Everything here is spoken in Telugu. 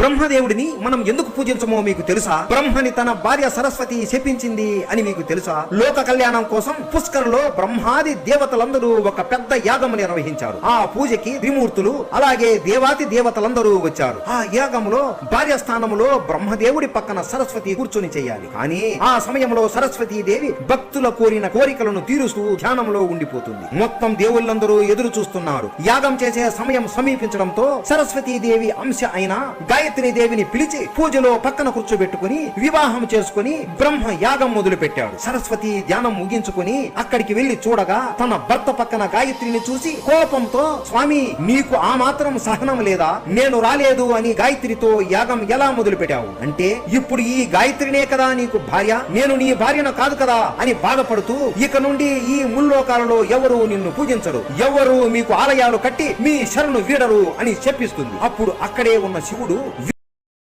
బ్రహ్మదేవుడిని మనం ఎందుకు పూజించమో మీకు తెలుసా? బ్రహ్మని తన భార్య సరస్వతి శపించింది అని మీకు తెలుసా? లోక కళ్యాణం కోసం పుష్కర్లో బ్రహ్మాది దేవతలందరూ ఒక పెద్ద యాగం నిర్వహించారు. ఆ పూజకి త్రిమూర్తులు అలాగే దేవాతి దేవతలందరూ వచ్చారు. ఆ యాగంలో భార్య స్థానంలో బ్రహ్మదేవుడి పక్కన సరస్వతి కూర్చొని చేయాలి. కానీ ఆ సమయంలో సరస్వతీ దేవి భక్తుల కోరిన కోరికలను తీరుస్తూ ధ్యానంలో ఉండిపోతుంది. మొత్తం దేవుళ్ళందరూ ఎదురు చూస్తున్నారు. యాగం చేసే సమయం సమీపించడంతో సరస్వతీ దేవి అంశ అయిన గాయత్రి దేవిని పిలిచి పూజలో పక్కన కూర్చోబెట్టుకుని వివాహం చేసుకుని బ్రహ్మ యాగం మొదలు పెట్టాడు. సరస్వతి ధ్యానం ముగించుకుని అక్కడికి వెళ్లి చూడగా తన భర్త పక్కన గాయత్రిని చూసి కోపంతో, స్వామి నీకు ఆ మాత్రం సహనం లేదా? నేను రాలేదు అని గాయత్రితో యాగం ఎలా మొదలు పెట్టావు అంటే, ఇప్పుడు ఈ గాయత్రినే కదా నీకు భార్య, నేను నీ భార్యను కాదు కదా అని బాధపడుతూ, ఇక నుండి ఈ ముల్లోకాలలో ఎవరు నిన్ను పూజించరు, ఎవరు మీకు ఆలయాలు కట్టి మీ శరణు వీడరు అని చెప్పిస్తుంది. అప్పుడు అక్కడే ఉన్న శివుడు